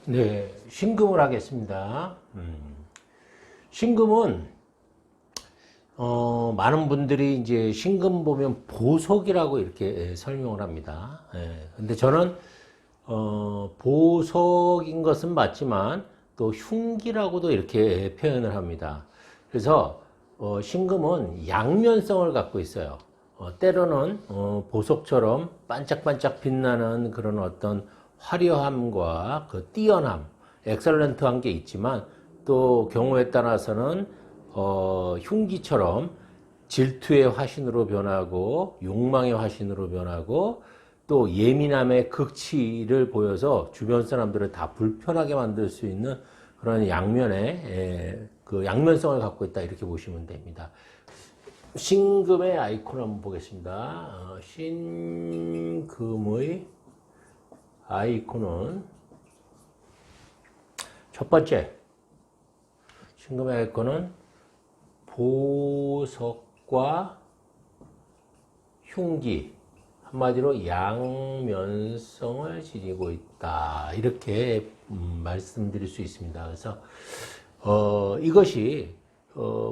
네, 신금을 하겠습니다. 신금은 많은 분들이 이제 신금 보면 보석이라고 이렇게 설명을 합니다. 근데 저는 보석인 것은 맞지만 또 흉기라고도 이렇게 표현을 합니다. 그래서 신금은 양면성을 갖고 있어요. 때로는 보석처럼 반짝반짝 빛나는 그런 어떤 화려함과 그 뛰어남, 엑설런트한 게 있지만 또 경우에 따라서는 흉기처럼 질투의 화신으로 변하고 욕망의 화신으로 변하고 또 예민함의 극치를 보여서 주변 사람들을 다 불편하게 만들 수 있는 그런 양면의 그 양면성을 갖고 있다 이렇게 보시면 됩니다. 신금의 아이콘 한번 보겠습니다. 신금의 아이콘은 첫 번째 신금의 아이콘은 보석과 흉기, 한마디로 양면성을 지니고 있다 이렇게 말씀드릴 수 있습니다. 그래서 이것이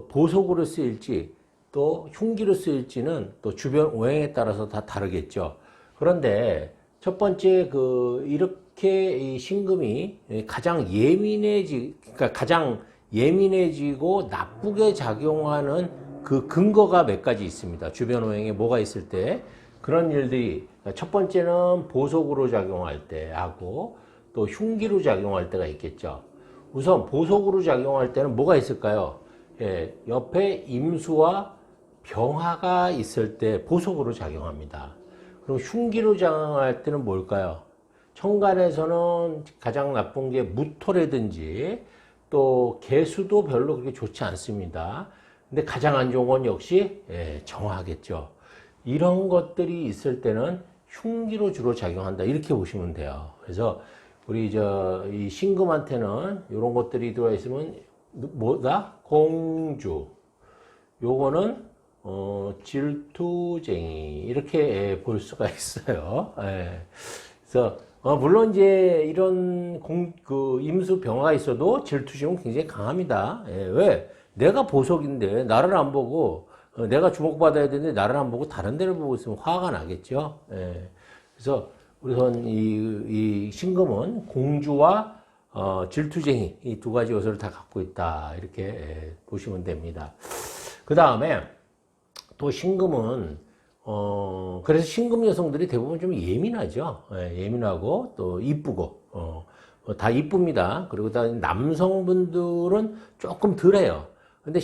보석으로 쓰일지 또 흉기로 쓰일지는 또 주변 오행에 따라서 다 다르겠죠. 그런데 첫 번째 이렇게 이 신금이 가장 가장 예민해지고 나쁘게 작용하는 그 근거가 몇 가지 있습니다. 주변 오행에 뭐가 있을 때 그런 일들이 첫 번째는 보석으로 작용할 때 하고 또 흉기로 작용할 때가 있겠죠. 우선 보석으로 작용할 때는 뭐가 있을까요? 옆에 임수와 병화가 있을 때 보석으로 작용합니다. 그럼 흉기로 작용할 때는 뭘까요? 천간에서는 가장 나쁜 게 무토라든지 또 개수도 별로 그렇게 좋지 않습니다. 근데 가장 안 좋은 건 역시 정화겠죠. 이런 것들이 있을 때는 흉기로 주로 작용한다 이렇게 보시면 돼요. 그래서 우리 이 신금한테는 이런 것들이 들어와 있으면 뭐다? 공주. 요거는 질투쟁이 이렇게 볼 수가 있어요. 그래서 물론 이제 이런 임수 병화가 있어도 질투심은 굉장히 강합니다. 왜? 내가 보석인데 나를 안 보고 내가 주목받아야 되는데 나를 안 보고 다른 데를 보고 있으면 화가 나겠죠. 그래서 우선 이 신금은 공주와 질투쟁이 이 두 가지 요소를 다 갖고 있다 이렇게 보시면 됩니다. 그 다음에 또 신금은 그래서 신금 여성들이 대부분 좀 예민하죠. 예민하고 또 이쁘고 다 이쁩니다. 그리고 다 남성분들은 조금 덜해요. 근데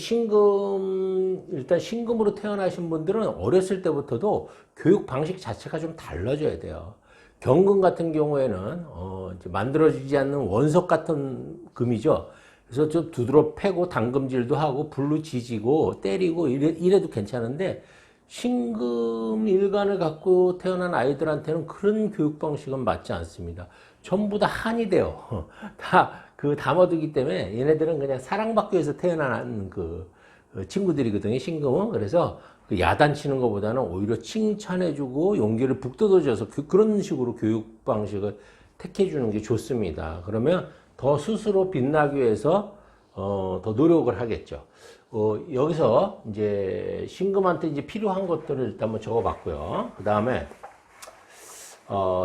일단 신금으로 태어나신 분들은 어렸을 때부터도 교육 방식 자체가 좀 달라져야 돼요. 경금 같은 경우에는 이제 만들어지지 않는 원석 같은 금이죠. 그래서 좀 두드러 패고 당금질도 하고 불로 지지고 때리고 이래도 괜찮은데 신금 일간을 갖고 태어난 아이들한테는 그런 교육 방식은 맞지 않습니다. 전부 다 한이 돼요. 다 담아두기 때문에 얘네들은 그냥 사랑받기 위해서 태어난 친구들이거든요, 신금은. 그래서 야단치는 것보다는 오히려 칭찬해주고 용기를 북돋아줘서 그런 식으로 교육 방식을 택해주는 게 좋습니다. 그러면 더 스스로 빛나기 위해서 더 노력을 하겠죠. 여기서 이제 신금한테 이제 필요한 것들을 일단 한번 적어봤고요. 그 다음에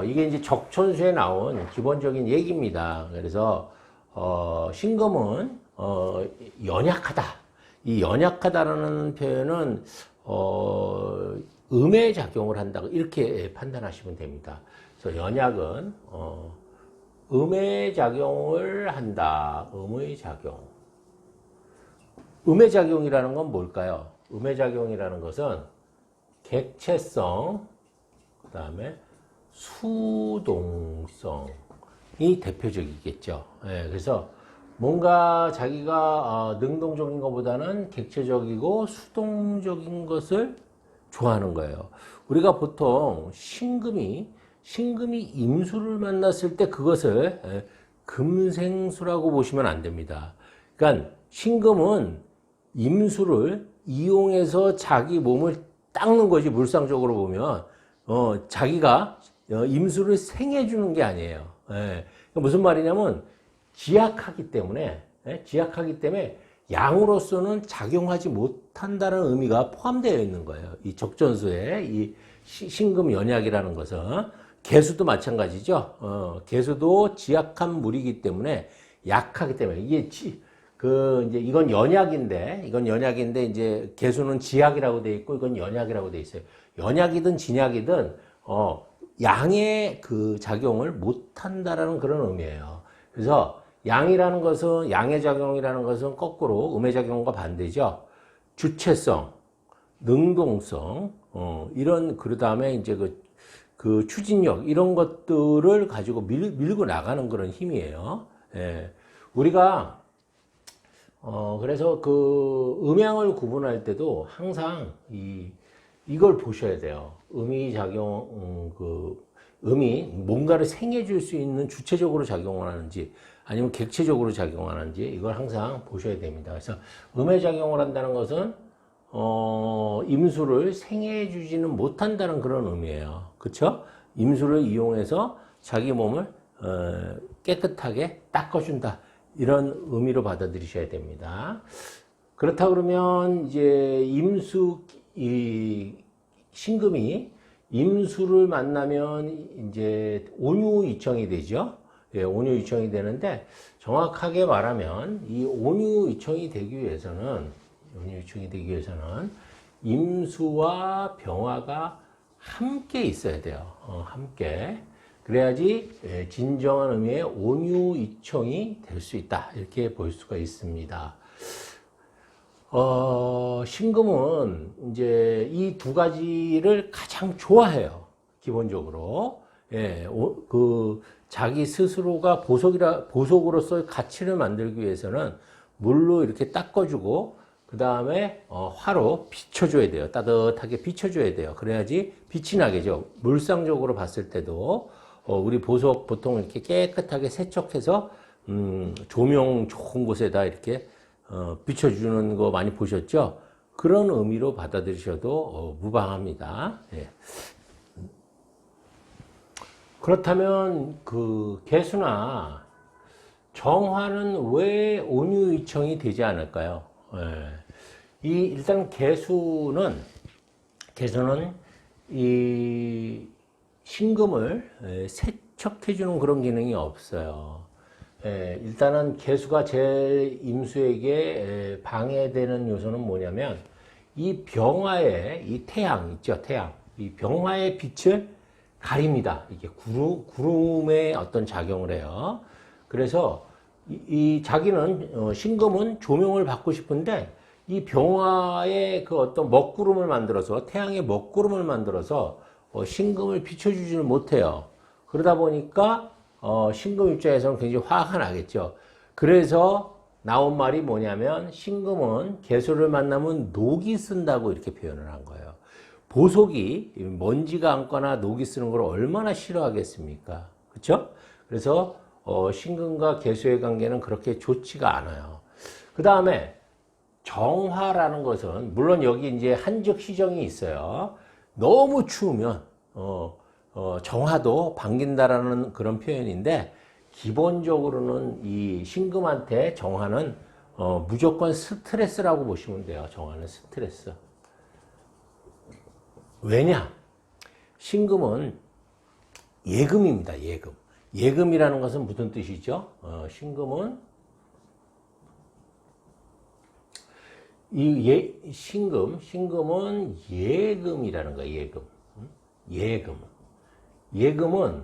이게 이제 적천수에 나온 기본적인 얘기입니다. 그래서 신금은 연약하다. 이 연약하다라는 표현은 음의 작용을 한다 이렇게 판단하시면 됩니다. 그래서 연약은 음의 작용을 한다. 음의 작용. 음의 작용이라는 건 뭘까요? 음의 작용이라는 것은 객체성, 그 다음에 수동성이 대표적이겠죠. 그래서 뭔가 자기가 능동적인 것보다는 객체적이고 수동적인 것을 좋아하는 거예요. 우리가 보통 신금이 임수를 만났을 때 그것을 금생수라고 보시면 안 됩니다. 그러니까 신금은 임수를 이용해서 자기 몸을 닦는 거지, 물상적으로 보면 자기가 임수를 생해 주는 게 아니에요. 무슨 말이냐면 지약하기 때문에 양으로서는 작용하지 못한다는 의미가 포함되어 있는 거예요. 이 적전수에 이 신금 연약이라는 것은 개수도 마찬가지죠. 개수도 지약한 물이기 때문에 약하기 때문에 이게 이제 이건 연약인데 이제 개수는 지약이라고 돼 있고 이건 연약이라고 돼 있어요. 연약이든 진약이든 양의 그 작용을 못한다라는 그런 의미예요. 그래서 양의 작용이라는 것은 거꾸로 음의 작용과 반대죠. 주체성, 능동성, 그 다음에 이제 그 추진력, 이런 것들을 가지고 밀고 나가는 그런 힘이에요. 예. 우리가, 그래서 그 음양을 구분할 때도 항상 이걸 보셔야 돼요. 음이 음이 뭔가를 생해줄 수 있는 주체적으로 작용하는지 아니면 객체적으로 작용하는지 이걸 항상 보셔야 됩니다. 그래서 음의 작용을 한다는 것은 임수를 생해주지는 못한다는 그런 의미예요. 그렇죠? 임수를 이용해서 자기 몸을 깨끗하게 닦아준다. 이런 의미로 받아들이셔야 됩니다. 그렇다 그러면 이제 신금이 임수를 만나면 이제 온유이청이 되죠. 예, 온유이청이 되는데 정확하게 말하면 이 온유이청이 되기 위해서는 임수와 병화가 함께 있어야 돼요. 함께. 그래야지 진정한 의미의 온유이청이 될 수 있다. 이렇게 볼 수가 있습니다. 신금은 이제 이 두 가지를 가장 좋아해요. 기본적으로. 예, 자기 스스로가 보석으로서 가치를 만들기 위해서는 물로 이렇게 닦아주고, 그 다음에 화로 비춰줘야 돼요. 따뜻하게 비춰줘야 돼요. 그래야지 빛이 나게죠. 물상적으로 봤을 때도 우리 보석 보통 이렇게 깨끗하게 세척해서 조명 좋은 곳에다 이렇게 비춰주는 거 많이 보셨죠? 그런 의미로 받아들이셔도 무방합니다. 예. 그렇다면 그 개수나 정화는 왜 온유이청이 되지 않을까요? 예. 일단 개수는 이 신금을 세척해주는 그런 기능이 없어요. 예, 일단은 개수가 제일 임수에게 방해되는 요소는 뭐냐면 이 병화의 이 태양 있죠, 태양. 이 병화의 빛을 가립니다. 이게 구름의 어떤 작용을 해요. 그래서 자기는 신금은 조명을 받고 싶은데 이 병화의 그 어떤 먹구름을 만들어서 태양의 먹구름을 만들어서 신금을 비춰주지는 못해요. 그러다 보니까 신금 입장에서는 굉장히 화가 나겠죠. 그래서 나온 말이 뭐냐면 신금은 개수를 만나면 녹이 쓴다고 이렇게 표현을 한 거예요. 보석이 먼지가 앉거나 녹이 쓰는 걸 얼마나 싫어하겠습니까? 그렇죠? 그래서 신금과 개수의 관계는 그렇게 좋지가 않아요. 그 다음에 정화라는 것은 물론 여기 이제 한적 시정이 있어요. 너무 추우면 정화도 반긴다라는 그런 표현인데 기본적으로는 이 신금한테 정화는 무조건 스트레스라고 보시면 돼요. 정화는 스트레스. 왜냐? 신금은 예금입니다. 예금. 예금이라는 것은 무슨 뜻이죠? 신금은 신금은 예금이라는 거예요. 예금. 예금은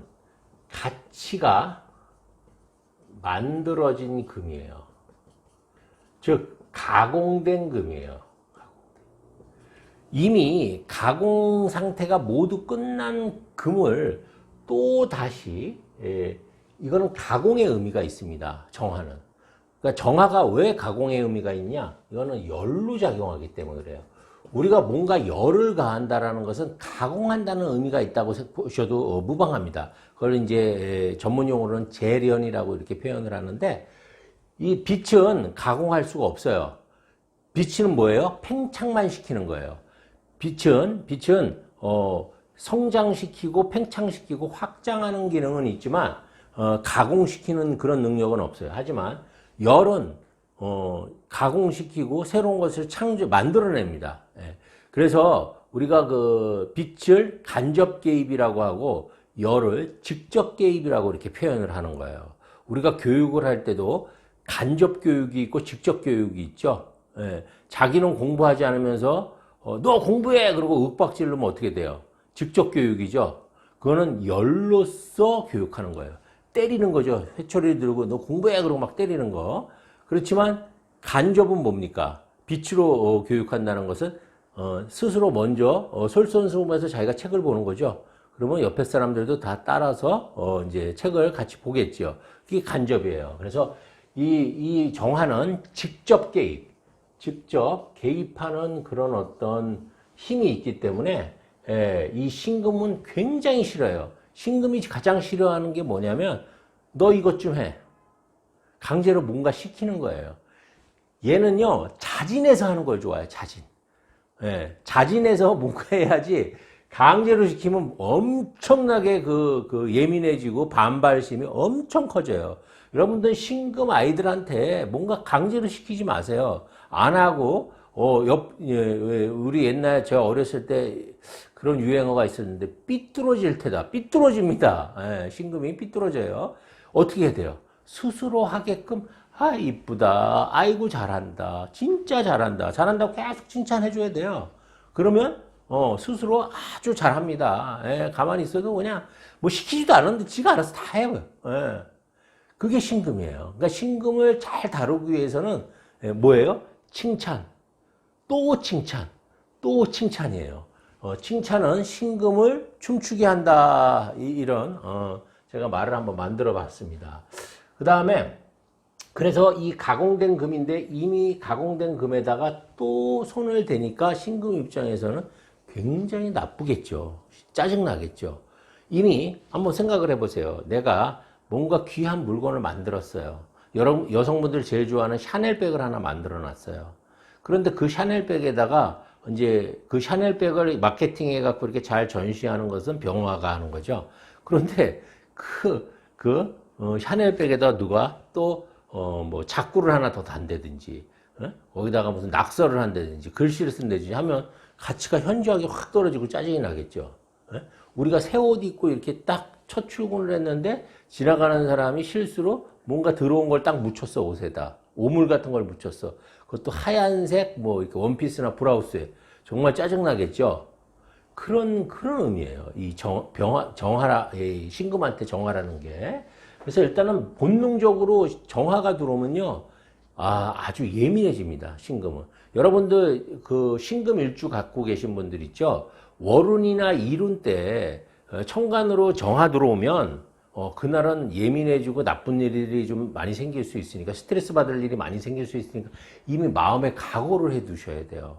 가치가 만들어진 금이에요. 즉 가공된 금이에요. 이미 가공 상태가 모두 끝난 금을 또 다시 이거는 가공의 의미가 있습니다. 정화는. 그러니까 정화가 왜 가공의 의미가 있냐? 이거는 열로 작용하기 때문에 그래요. 우리가 뭔가 열을 가한다라는 것은 가공한다는 의미가 있다고 보셔도 무방합니다. 그걸 이제 전문 용어로는 재련이라고 이렇게 표현을 하는데 이 빛은 가공할 수가 없어요. 빛은 뭐예요? 팽창만 시키는 거예요. 빛은 성장시키고 팽창시키고 확장하는 기능은 있지만 가공시키는 그런 능력은 없어요. 하지만 열은 가공시키고 새로운 것을 만들어냅니다. 예. 그래서 우리가 그 빛을 간접 개입이라고 하고 열을 직접 개입이라고 이렇게 표현을 하는 거예요. 우리가 교육을 할 때도 간접 교육이 있고 직접 교육이 있죠. 예. 자기는 공부하지 않으면서 너 공부해! 그러고 윽박 지르면 어떻게 돼요? 직접 교육이죠. 그거는 열로서 교육하는 거예요. 때리는 거죠. 회초리 들고 너 공부해! 그러고 막 때리는 거. 그렇지만 간접은 뭡니까? 빛으로 교육한다는 것은 스스로 먼저 솔선수범해서 자기가 책을 보는 거죠. 그러면 옆에 사람들도 다 따라서 이제 책을 같이 보겠죠. 그게 간접이에요. 그래서 이 정화는 직접 개입하는 그런 어떤 힘이 있기 때문에 이 신금은 굉장히 싫어요. 신금이 가장 싫어하는 게 뭐냐면 너 이것 좀 해. 강제로 뭔가 시키는 거예요. 얘는요 자진해서 하는 걸 좋아해요. 자진해서 뭔가 해야지 강제로 시키면 엄청나게 예민해지고 반발심이 엄청 커져요. 여러분들 신금 아이들한테 뭔가 강제로 시키지 마세요. 안 하고 우리 옛날에 제가 어렸을 때 그런 유행어가 있었는데 삐뚤어질 테다. 삐뚤어집니다. 신금이 삐뚤어져요. 어떻게 해야 돼요? 스스로 하게끔 이쁘다. 아이고 잘한다. 진짜 잘한다. 잘한다고 계속 칭찬해줘야 돼요. 그러면 스스로 아주 잘합니다. 가만히 있어도 그냥 뭐 시키지도 않았는데 지가 알아서 다 해요. 그게 신금이에요. 그러니까 신금을 잘 다루기 위해서는 뭐예요? 칭찬, 또 칭찬, 또 칭찬이에요. 칭찬은 신금을 춤추게 한다. 이런 제가 말을 한번 만들어 봤습니다. 그 다음에 그래서 이 가공된 금인데 이미 가공된 금에다가 또 손을 대니까 신금 입장에서는 굉장히 나쁘겠죠. 짜증나겠죠. 이미 한번 생각을 해보세요. 내가 뭔가 귀한 물건을 만들었어요. 여성분들 제일 좋아하는 샤넬백을 하나 만들어 놨어요. 그런데 그 샤넬백에다가 이제 그 샤넬백을 마케팅해 갖고 이렇게 잘 전시하는 것은 병화가 하는 거죠. 그런데 샤넬백에다 누가 또 뭐 작구를 하나 더 단다든지 거기다가 무슨 낙서를 한다든지 글씨를 쓴다든지 하면 가치가 현저하게 확 떨어지고 짜증이 나겠죠. 우리가 새 옷 입고 이렇게 딱 첫 출근을 했는데 지나가는 사람이 실수로 뭔가 들어온 걸 딱 묻혔어. 옷에다 오물 같은 걸 묻혔어. 그것도 하얀색 뭐 이렇게 원피스나 브라우스에 정말 짜증 나겠죠. 그런 의미예요. 이 이 신금한테 정화라는 게. 그래서 일단은 본능적으로 정화가 들어오면요, 아주 예민해집니다. 신금은. 여러분들 그 신금 일주 갖고 계신 분들 있죠. 월운이나 일운 때 천간으로 정화 들어오면 그날은 예민해지고 나쁜 일이 좀 많이 생길 수 있으니까 스트레스 받을 일이 많이 생길 수 있으니까 이미 마음에 각오를 해 두셔야 돼요.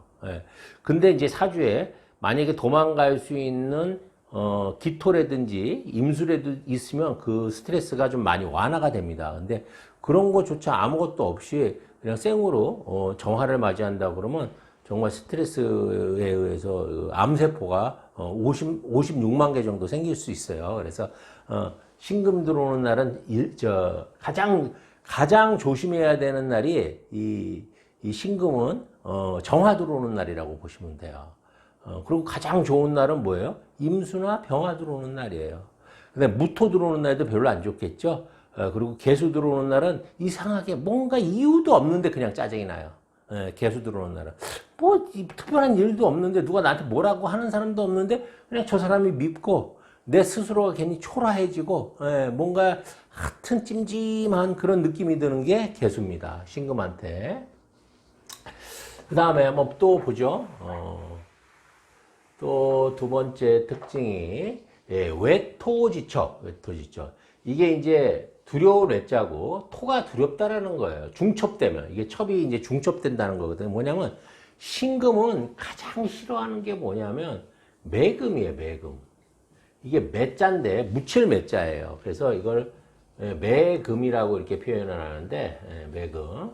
근데 이제 사주에 만약에 도망갈 수 있는 기토라든지 임수라도 있으면 그 스트레스가 좀 많이 완화가 됩니다. 근데 그런 것조차 아무것도 없이 그냥 생으로 정화를 맞이한다 그러면 정말 스트레스에 의해서 암세포가 56만 개 정도 생길 수 있어요. 그래서 신금 들어오는 날은 가장 조심해야 되는 날이 이 신금은 정화 들어오는 날이라고 보시면 돼요. 그리고 가장 좋은 날은 뭐예요? 임수나 병화 들어오는 날이에요. 근데 무토 들어오는 날도 별로 안 좋겠죠? 그리고 개수 들어오는 날은 이상하게 뭔가 이유도 없는데 그냥 짜증이 나요. 개수 들어오는 날은. 뭐, 특별한 일도 없는데 누가 나한테 뭐라고 하는 사람도 없는데 그냥 저 사람이 밉고 내 스스로가 괜히 초라해지고 뭔가 하여튼 찜찜한 그런 느낌이 드는 게 개수입니다. 신금한테. 그 다음에 한번 또 보죠. 또 두 번째 특징이 외토지척. 이게 이제 두려울 외자고 토가 두렵다라는 거예요. 중첩되면 이게 첩이 이제 중첩된다는 거거든요. 뭐냐면 신금은 가장 싫어하는 게 뭐냐면 매금이에요. 매금. 이게 매자인데 묻힐 매자예요. 그래서 이걸 매금이라고 이렇게 표현을 하는데 매금.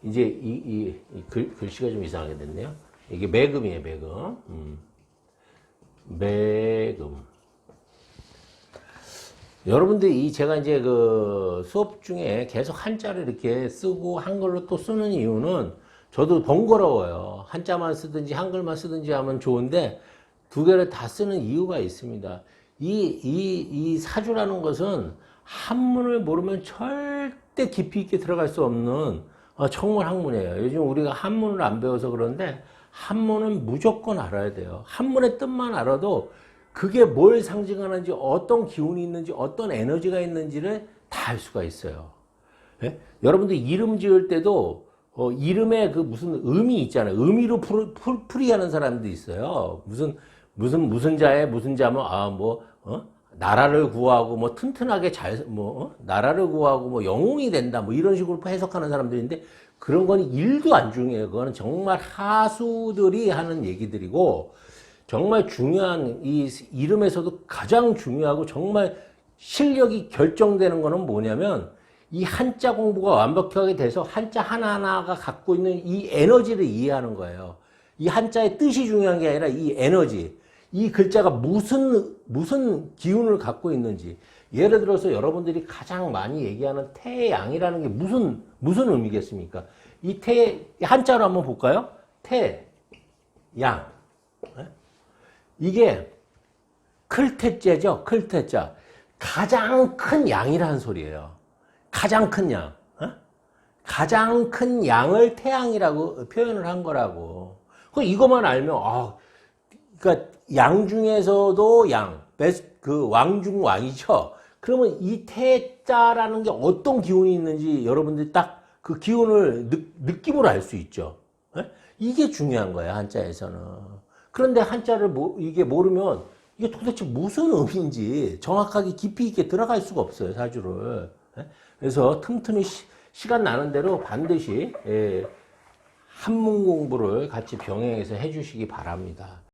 이제 이 글씨가 좀 이상하게 됐네요. 이게 매금이에요. 매금. 매금. 여러분들 제가 이제 그 수업 중에 계속 한자를 이렇게 쓰고 한글로 또 쓰는 이유는 저도 번거로워요. 한자만 쓰든지 한글만 쓰든지 하면 좋은데 두 개를 다 쓰는 이유가 있습니다. 이 사주라는 것은 한문을 모르면 절대 깊이 있게 들어갈 수 없는 천문 학문이에요. 요즘 우리가 한문을 안 배워서 그런데 한문은 무조건 알아야 돼요. 한문의 뜻만 알아도 그게 뭘 상징하는지, 어떤 기운이 있는지, 어떤 에너지가 있는지를 다 알 수가 있어요. 예? 여러분들 이름 지을 때도 이름에 그 무슨 의미 있잖아요. 의미로 풀이하는 사람도 있어요. 무슨 자에 무슨 자면 나라를 구하고 뭐 튼튼하게 나라를 구하고 뭐 영웅이 된다 뭐 이런 식으로 해석하는 사람들인데 그런 건 일도 안 중요해요. 그거는 정말 하수들이 하는 얘기들이고 정말 중요한 이 이름에서도 가장 중요하고 정말 실력이 결정되는 거는 뭐냐면 이 한자 공부가 완벽하게 돼서 한자 하나하나가 갖고 있는 이 에너지를 이해하는 거예요. 이 한자의 뜻이 중요한 게 아니라 이 에너지, 이 글자가 무슨 기운을 갖고 있는지. 예를 들어서 여러분들이 가장 많이 얘기하는 태양이라는 게 무슨 의미겠습니까? 한자로 한번 볼까요? 태, 양. 이게 클테자죠. 클테자. 가장 큰 양이라는 소리예요. 가장 큰 양. 가장 큰 양을 태양이라고 표현을 한 거라고. 이것만 알면 그러니까 양 중에서도 왕 중 왕이죠. 그러면 이 태자라는 게 어떤 기운이 있는지 여러분들이 딱 그 기운을 느낌으로 알 수 있죠. 이게 중요한 거예요, 한자에서는. 그런데 한자를 이게 모르면 이게 도대체 무슨 의미인지 정확하게 깊이 있게 들어갈 수가 없어요, 사주를. 그래서 틈틈이 시간 나는 대로 반드시 한문 공부를 같이 병행해서 해주시기 바랍니다.